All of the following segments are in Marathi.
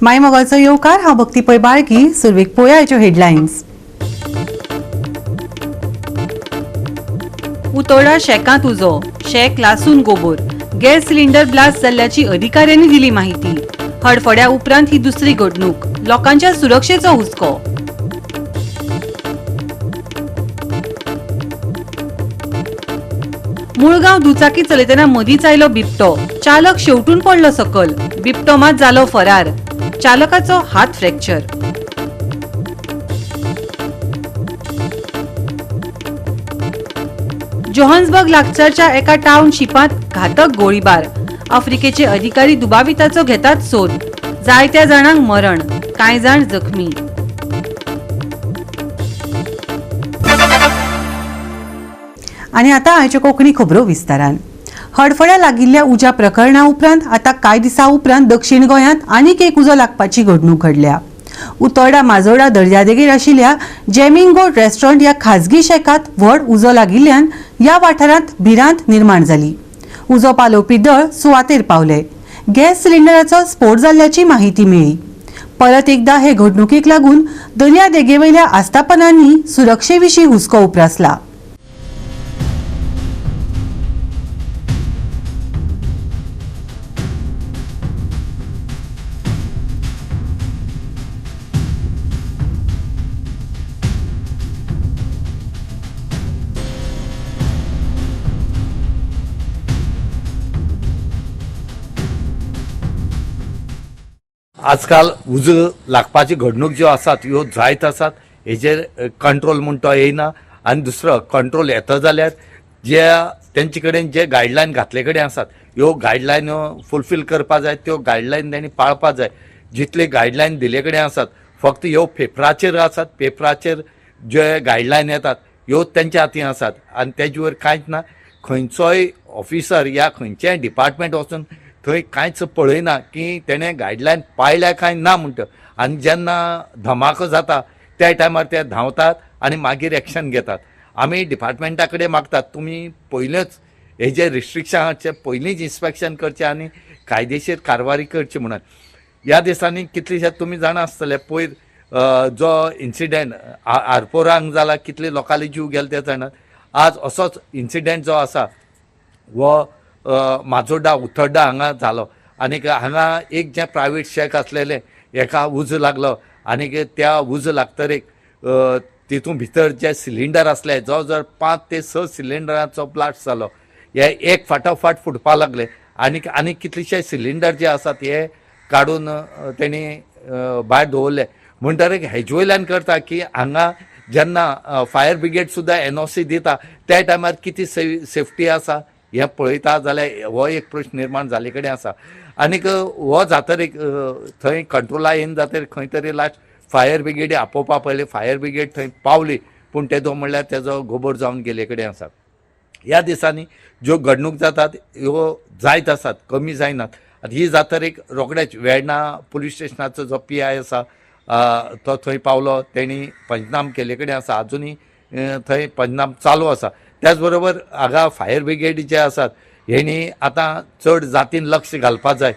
मायमोगाचो येवकार हांव भक्तीपय बाळगी. सुरवेक पोयाच्यो हेडलायन्स. उतोडा शेकांत उजो, शेक लासून गोबोर. गॅस सिलिंडर ब्लास्ट जाल्ल्याची अधिकाऱ्यांनी दिली माहिती. हडफड्या उपरांत ही दुसरी घडणूक. लोकांच्या सुरक्षेचो हुस्को. मुळगांव दुचाकी चलयतना मदींच आयलो बिबटो. चालक शेवटून पडलो सकल. बिबटो मात जालो फरार. चालकाचो हात फ्रॅक्चर. जोहान्सबर्ग लागसारच्या एका टाउनशिपांत घातक गोळीबार. आफ्रिकेचे अधिकारी दुबाविताचो घेतात सोद. जायत्या जाणांक मरण, कांय जाण जखमी. आणि आता आयच्यो कोंकणी खबरो विस्तारान. हडफड्या लागिल्ल्या उज्या प्रकरणा उपरांत आता कांय दिसा उपरांत दक्षिण गोंयांत आनीक एक उजो लागपाची घडणूक घडल्या. उतोर्डा माजोर्डा दर्यादेगेर आशिल्ल्या जेमिंगो रेस्टॉरंट ह्या खाजगी शेकात व्हड उजो लागिल्ल्यान ह्या वाठारांत भिरांत निर्माण जाली. उजो पालोवपी दळ सुवातेर पावले. गॅस सिलिंडराचो स्फोट जाल्ल्याची माहिती मेळ्ळी. परत एकदा हे घडणुकेक लागून दर्यादेगेवयल्या आस्थापनांनी सुरक्षेविशीं हुस्को उप्रासला. आजकाल उज लागपाची घडणूक ज्यो आसात ह्यो जायत आसात. हेजेर कंट्रोल म्हूण तो येयना. आनी दुसरो कंट्रोल येता जाल्यार तेंचे कडेन जे गायडलायन घातले कडेन आसात ह्यो गायडलायन फुलफील करपा जाय. त्यो गायडलायन तेणी पाळपा जाय. जितले गायडलायन दिले कडेन आसात फक्त ह्यो पेपराचेर आसात. पेपराचेर जे गायडलायन येतात ह्यो तेंच्या हातीन आसात आनी तेजे वयर कांयच ना. खंयचोय ऑफिसर या खंयचेय डिपार्टमेंट वचून थंय कांयच पळयना की तेणें गायडलायन पाळल्या काय ना म्हणटा. आनी जेन्ना धमाको जाता त्या टायमार ते धांवतात आनी मागीर एक्शन घेतात. आमी डिपार्टमेंटा कडेन मागतात तुमी पयलेंच हेजे रिस्ट्रिक्शनाचें पयलींच इन्स्पेक्शन करचें आनी कायदेशीर कारवाई करची म्हणून. ह्या दिसांनी कितलेशे तुमी जाणा आसतले पयर जो इन्सिडेंट आरपोरांक जाला कितले लोकांले जीव गेले ते जाणात. आज असोच इन्सिडेंट जो आसा हो माजोर्डा उतोर्डा हांगा जालो. आनीक हांगा एक जे प्रायवेट शेक आसलेले हेका उज लागलो आनीक त्या उज लागतरेक तितून भितर जे सिलिंडर आसले जवळ जवळ 5 ते 6 सिलिंडरांचो ब्लास्ट जालो. हे एक फाटोफाट फुटपा लागले आनी कितलेशे सिलिंडर जे आसात हे काडून तेणी भायर दवरले. म्हणटरीक हेजे वयल्यान करता की हांगा जेन्ना फायर ब्रिगेड सुद्दां NOC दिता त्या टायमार कितें सेफ्टी आसा हें पळयता जाल्यार हो एक प्रश्न निर्माण जाले कडेन आसा. आनीक हो जातरीक थंय कंट्रोला येवन जातरीक खंय तरी लास्ट फायर ब्रिगेडी आपोवपा पयले. फायर ब्रिगेड थंय पावली पूण तेजो म्हणल्यार तेजो गोबोर जावन गेले कडेन आसा. ह्या दिसांनी ज्यो घडणूक जातात ह्यो जायत आसात, कमी जायनात. ही जातरीक रोखडेच वेर्णा पुलीस स्टेशनाचो जो PI आसा तो थंय पावलो. तेणी पंचनाम केले कडेन आसा. आजुनी थंय पंचनाम चालू आसा. त्याच बरोबर हांगा फायर ब्रिगेड जे आसात हेणी आतां चड जातीन लक्ष घालपा जाय.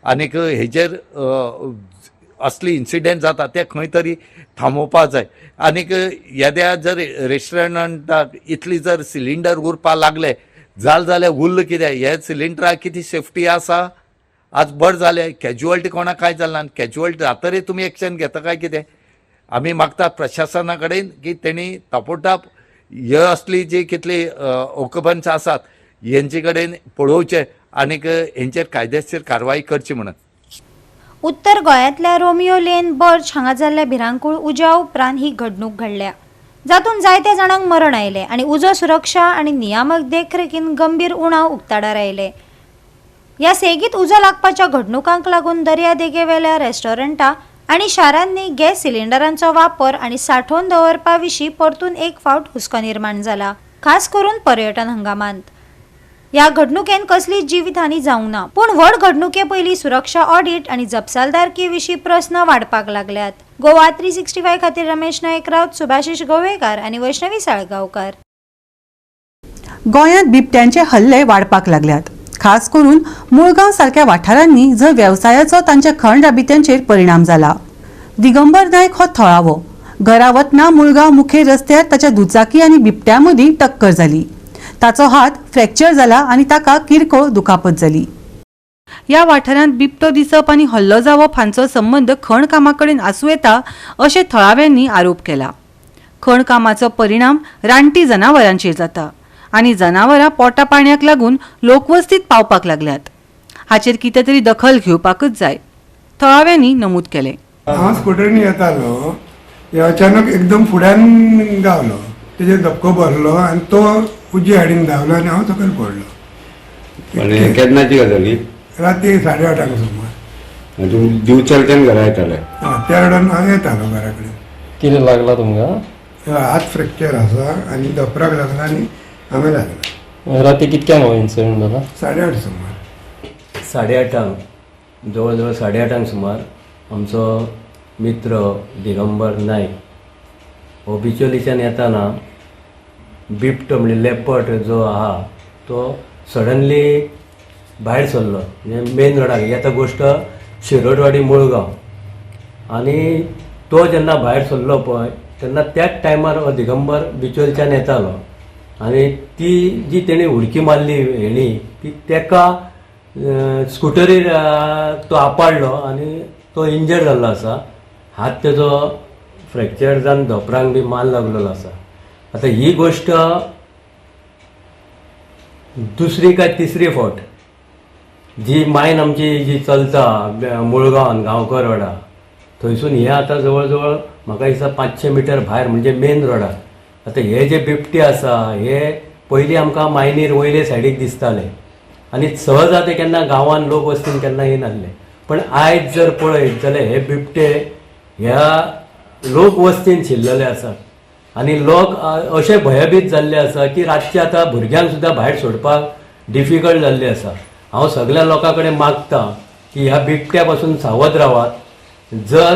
आनीक हेजेर असली इन्सिडेंट जाता ते खंय तरी थांबोवपा जाय. आनीक येद्या जर रेस्टॉरंटाक इतली जर सिलिंडर उरपा लागले जाल्यार उरले कितें. हे सिलिंडराक कितें सेफ्टी आसा. आज बरें जालें कॅज्युअल्टी कोणाक कांय जालें ना. कॅज्युअल्टी जातरी तुमी एक्शन घेता काय कितें. आमी मागतात प्रशासना कडेन की तेणी तापोटाप हे असली जी कितली ऑक्युपन्स आसात हेंचे कडेन पळोवचें आनीक हेंचेर कायदेशीर कारवाई करची म्हणून. उत्तर गोंयांतल्या रोमियो लेन बर्ज हांगा जाल्ल्या भिरांकूळ उज्या उपरांत ही घडणूक घडल्या. जातूंत जायत्या जाणांक मरण आयलें आनी उजो सुरक्षा आनी नियामक देखरेखीन गंभीर उणाव उक्ताडार आयले. ह्या सेगीत उजो लागपाच्या घडणुकांक लागून दर्यादेगेवेल्या रेस्टॉरंटां आनी शारांनी गॅस सिलिंडरांचो वापर आनी सांठोवन दवरपा विशीं परतून एक फावट हुस्को निर्माण जाला, खास करून पर्यटन हंगामांत. ह्या घडणुकेन कसलीच जिवीतहानी जावंक ना. पूण व्हड घडणुके पयलीं सुरक्षा ऑडिट आनी जपसालदारके विशीं प्रस्न वाडपाक लागल्यात. गोवा 365 खातीर रमेश नायक रावत, सुभाशीश गोवेकार आनी वैष्णवी साळगांवकार. गोंयांत बिबट्यांचे हल्ले वाडपाक लागल्यात. खास करून मुळगांव सारख्या वाठारांनी जर व्यवसायाचो तांच्या खण राबित्यांचेर परिणाम जाला. दिगंबर नायक हो थळावो. घरा वतना मुळगांव मुखेल रस्त्यार ताच्या दुचाकी आनी बिबट्या मदीं टक्कर जाली. ताचो हात फ्रॅक्चर जाला आनी ताका किरकोळ दुखापत जाली. ह्या वाठारांत बिबटो दिसप आनी हल्लो जावप हांचो संबंद खण कामाकडेन आसूं येता अशें थळाव्यांनी आरोप केला. खण कामाचो परिणाम रानटी जनावरांचेर जाता आनी जनावरां पोटा पाणयाक लागून लोकवस्तीत पावपाक लागल्यात. हाचेर कितें तरी दखल घेवपाकच जाय, थळाव्यांनी नमूद केलें. हांव स्कुटरीन येतालो, अचानक एकदम फुड्यान गावलो, तेजेर धपको भरलो आनी तो उजवी सायडीन धांवलो आनी हांव सकयल पडलो. आनी केन्नाची गजाली? राती 8:30 सुमार. तूं दिवचलच्यान घरा येताले? त्या वेळार हांव येतालो घरा कडेन. कितें लागला तुमकां? हात फ्रॅक्चर आसा आनी धपराक लागला आनी हांगा लागला. राती कितक्यांक हो इन्सिडंट जाला? 8:30 सुमार. 8:30 जवळ जवळ 8:30 सुमार आमचो मित्र दिगंबर नायक हो बिचोलीच्यान येताना बिबटो म्हणजे लेपट जो आहा तो सडनली भायर सरलो, म्हणजे मेन रोडाक येता गोश्ट शिरोडवाडी मुळगांव. आनी तो जेन्ना भायर सरलो पळय तेन्ना त्याच टायमार हो दिगंबर बिचोलीच्यान येतालो आनी ती जी तेणी उडकी मारली हेणी ती तेका स्कुटरीर तो आपाडलो आनी तो इंजर्ड जाल्लो आसा. हात तेजो फ्रॅक्चर जावन धोपरांक बी माल लागलेलो आसा. आतां ही गोश्ट दुसरी काय तिसरी फावट जी मायन आमची जी चलता मुळगांवान गांवकर रोडा थंयसून हे आतां जवळ जवळ म्हाका दिसता 500 मिटर भायर म्हणजे मेन रोडार. आतां हे जे बिबटे आसा हे पयलीं आमकां मायनीर वयले सायडीक दिसताले आनी सहज आतां केन्ना गांवान लोक वस्तीन केन्ना येनासले. पण आयज जर पळयत जाल्यार हे बिबटे ह्या लोक वस्तीन शिरलेले आसात आनी लोक अशे भयभीत जाल्ले आसा की रातचे आतां भुरग्यांक सुद्दां भायर सोडपाक डिफिकल्ट जाल्ले आसा. हांव सगळ्या लोकां कडेन मागतां की ह्या बिबट्या पासून सावध रावात. जर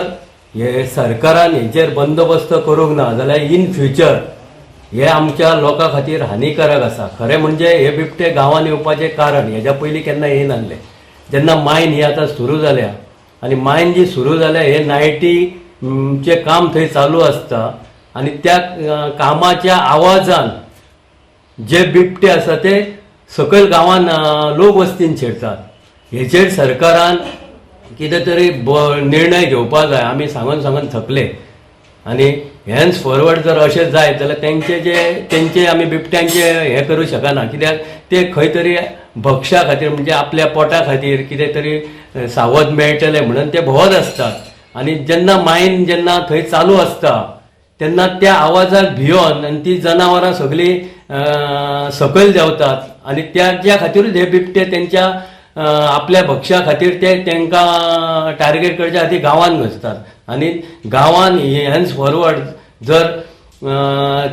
हे सरकारान हेचेर बंदोबस्त करूंक ना जाल्यार इन फ्युचर हे आमच्या लोकां खातीर हानिकारक आसा. खरें म्हणजे हे बिबटे गांवांत येवपाचें कारण हेज्या पयलीं केन्ना येनासले. जेन्ना मायन ही आतां सुरू जाल्या आनी मायन जी सुरू जाल्या हे नायटीचे काम थंय चालू आसता आनी त्या कामाच्या आवाजान जे बिबटे आसा ते सकयल गांवान लोक वस्तीन शिरतात. हेचेर सरकारान कितें तरी निर्णय घेवपाक जाय. आमी सांगून सांगून थकले आनी हेन्स फॉरवर्ड जर अशें जायत जाल्यार तेंचे आमी बिबट्यांचे हें करूं शकना. कित्याक ते खंय तरी भक्षा खातीर म्हणजे आपल्या पोटा खातीर कितें तरी सावध मेळटले म्हणून ते भोंवत आसतात आनी जेन्ना मायन जेन्ना थंय चालू आसता तेन्ना त्या आवाजाक भियोन आनी ती जनावरां सगळीं सकयल देंवतात आनी त्या खातीरूच हे बिबटे तेंच्या आपल्या भक्षा खातीर ते तांकां टार्गेट करच्या खातीर गांवांत घुसतात आनी गांवांत हेन्स फॉरवर्ड जर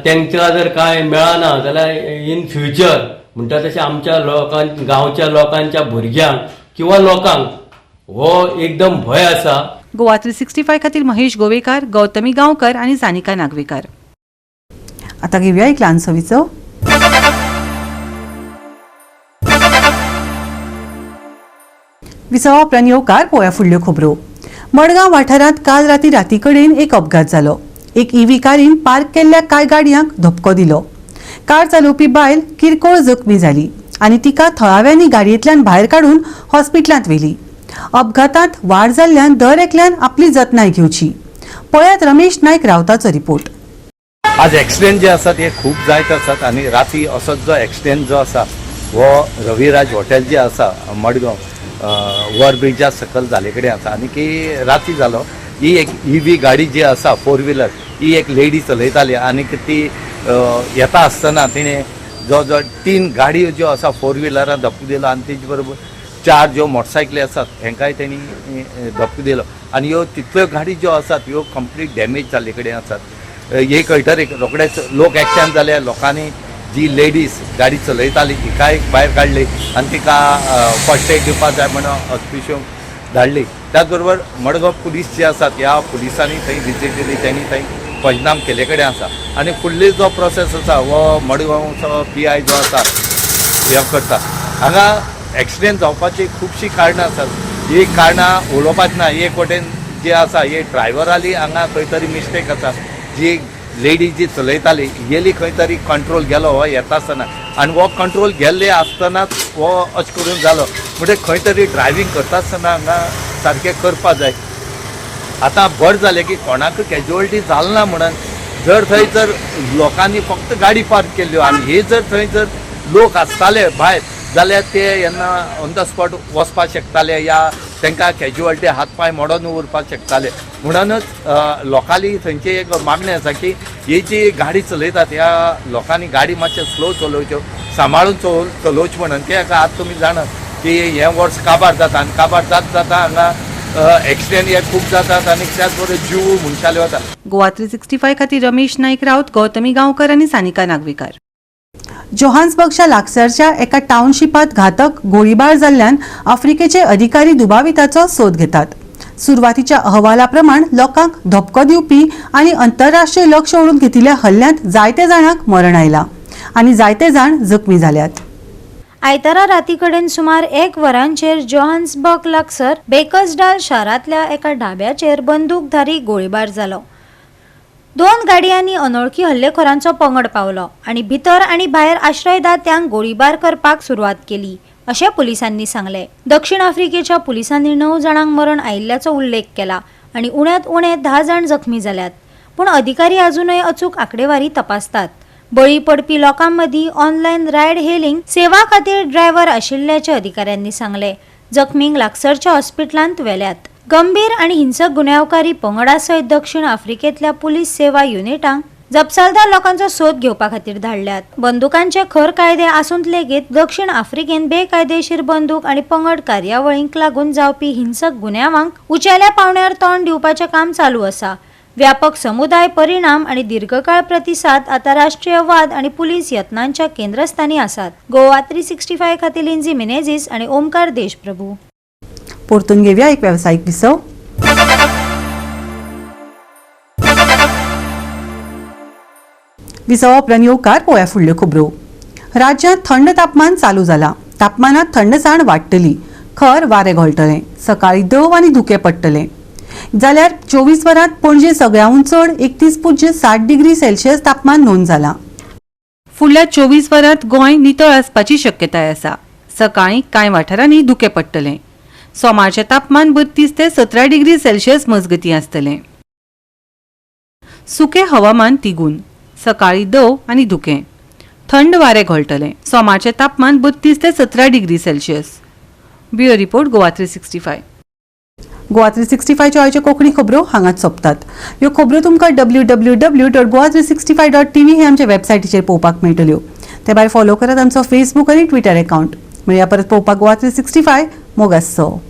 तांकां जर कांय मेळना जाल्यार इन फ्युचर म्हणटा तशें आमच्या गांवच्या लोकांच्या भुरग्यांक किंवा लोकांक हो एकदम भंय आसा. गोवा 365 खातीर महेश गोवेकार, गौतमी गांवकर आनी सानिका नागवेकर. आतां घेवया एक ल्हान सविचो विसवा उपरांत येवकार पळोवया फुडल्यो खबरो. मडगांव वाठारांत काल राती कडेन एक अपघात जालो. एक ईव्ही कारीन पार्क केल्ल्या कांय गाडयांक धपको दिलो. कार चालोवपी बायल किरकोळ जखमी जाली आनी तिका थळाव्यांनी गाडयेंतल्यान भायर काडून हॉस्पिटलांत व्हेली. अपघातांत वाड जाल्ल्यान दर एकल्यान आपली जतनाय घेवची. पळयात रमेश नायक रावताचो रिपोर्ट. आज एक्सिडेंट जे आसात हे खूब जायत आसात आनी राती असोच जो एक्सिडेंट जो आसा हो रविराज हॉटेल जे आसा मडगांव ओवरब्रिजा सकयल जाले कडेन आसा आनी की राती जालो. ही एक ईव्ही गाडी जी आसा 4 व्हिलर ही एक लेडी चलयताली आनी ती येता आसतना तिणे जो 3 गाडयो ज्यो आसा 4 व्हिलरान धपको दिलो आनी तेजे बरोबर 4 ज्यो मोटरसायकली आसात हेंकाय तेणी धपको दिलो आनी ह्यो तितल्यो गाडी ज्यो आसात ह्यो कंप्लीट डॅमेज जाल्ले कडेन आसात. हे कळटरी रोखडेच लोक एकठांय जाले. लोकांनी जी लेडीज गाडी चलयताली तिकाय भायर काडली आनी तिका फर्स्ट एड दिवपाक जाय म्हणून हॉस्पिटल धाडली. त्याच बरोबर मडगांव पुलीस जे आसात ह्या पुलिसांनी थंय विजीट दिली, त्यांनी थंय पंचनाम केले कडेन आसा आनी फुडली जो प्रोसेस आसा हो मडगांवचो PI जो आसा हे करता. हांगा एक्सिडेंट जावपाची खुबशीं कारणां आसात. ही कारणां उलोवपाच ना. एक वटेन जे आसा हे ड्रायव्हराली हांगा खंय तरी मिस्टेक आसा. जी लेडी जी चलयताली गेली खंय तरी कंट्रोल गेलो हो येता आसतना, आनी हो कंट्रोल गेल्ले आसतनाच हो अशें करून जालो. म्हणजे खंय तरी ड्रायव्हिंग करता आसतना हांगा सारकें करपा जाय. आतां बरें जालें की कोणाक कॅज्युअलिटी जाल ना म्हणून. जर थंय जर लोकांनी फक्त गाडी पार्क केल्ल्यो आनी हे जर थंय जर लोक आसताले भायर जाल्यार ते येन्ना ऑन द स्पॉट वचपाक शकताले या तांकां कॅज्युअलिटी हात पांय मोडून उरपाक शकताले. म्हणूनच लोकांली थंयची एक मागणी आसा की ही जी गाडी चलयतात ह्या लोकांनी गाडी मातशें स्लो चलोवच्यो, सांबाळून चलोवच्यो म्हणून. कित्याक आतां तुमी जाणात की हे वर्स काबार जाता आनी काबार जाता हांगा एक्सिडेंट हे खूब जातात आनी त्याच बरोबर जीव मनशाले वता. गोवा 365 खातीर रमेश नाईक राऊत, गौतमी गांवकर आणि सानिका नागवेकर. जोहान्सबर्गच्या लागसारच्या एका टाउनशिपात घातक गोळीबार जाल्ल्यान आफ्रिकेचे अधिकारी दुबाविताचो सोद घेतात. सुरवातीच्या अहवालाप्रमाण लोकांक धपको दिवपी आणि आंतरराष्ट्रीय लक्ष ओढून घेतिल्ल्या हल्ल्यांत जायते जाणांक मरण आयलां आणि जायते जाण जखमी जाल्यात. आयतारा राती कडेन सुमार 1 वरांचेर जोहान्सबर्ग लागसार बेकर्सडाल शारांतल्या एका ढाब्याचेर बंदूकधारी गोळीबार जालो. 2 गाडी आनी अनवळखी हल्लेखोरांचो पंगड पावलो आनी भितर आनी भायर आश्रयदात्यांक गोळीबार करपाक सुरवात केली अशें पुलिसांनी सांगले. दक्षिण आफ्रिकेच्या पुलिसांनी 9 जाणांक मरण आयिल्ल्याचो उल्लेख केला आनी उण्यांत उणे 10 जाण जखमी जाल्यात. पूण अधिकारी अजूनय अचूक आंकडेवारी तपासतात. बळी पडपी लोकांमदीं ऑनलायन रायड हेलिंग सेवा खातीर ड्रायव्हर आशिल्ल्याचे अधिकाऱ्यांनी सांगले. जखमींक लागसारच्या हॉस्पिटलांत व्हेल्यात. गंभीर आणि हिंसक गुन्यांवकारी पंगडा सयत दक्षिण आफ्रिकेतल्या पुलीस सेवा युनिटांक जपसालदार लोकांचो सोद घेवपा खातीर धाडल्यात. बंदुकांचे खर कायदे आसूंत लेगीत दक्षिण आफ्रिकेन बेकायदेशीर बंदूक आणि पंगड कार्यावळींक लागून जावपी हिंसक गुन्यांवांक उंचेल्या पावंड्यार तोंड दिवपाचें काम चालू आसा. व्यापक समुदाय परिणाम आणि दीर्घकाळ प्रतिसाद आता राष्ट्रीय वाद आणि पुलीस यत्नांच्या केंद्रस्थानी आसात. गोवा 365 खातीर लिंजी मिनेझीस आणि ओमकार देशप्रभू. परतून घेऊया एक व्यावसायिक विसव. विसवा उपरांत येवकार पळोवया फुडल्यो खबरो. राज्यांत थंड तापमान चालू जाला. तापमानात थंडसाण वाडटली. खर वारें घोळटलें. सकाळी दव आनी धुकें पडटलें. जाल्यार 24 वरांत पणजे सगळ्याहून चड 31.7 डिग्री सेल्सियस तापमान नोंद जाला. फुडल्या 24 वरांत गोंय नितळ आसपाची शक्यताय आसा. सकाळी कांय वाठारांनी धुकें पडटलें. सोमारचें तापमान 32 ते 17 डिग्री सेल्सियस मजगतीं आसतलें. सुकें हवामान तिगून. सकाळी दव आनी धुकें. थंड वारें घोळटलें. सोमारचें तापमान 32 ते 17 degree Celsius. Bureau report Goa 365. Goa 365 च्यो आयच्यो कोंकणी खबरो हांगाच सोंपतात. ह्यो खबरो तुमकां www.goa365.tv हे आमच्या वेबसायटीचेर पळोवपाक मेळटल्यो. ते भायर फॉलो करात आमचो फेसबूक आनी ट्विटर अकाउंट. मेळया परत पळोवपाक गोवा 365. मोग आसचो.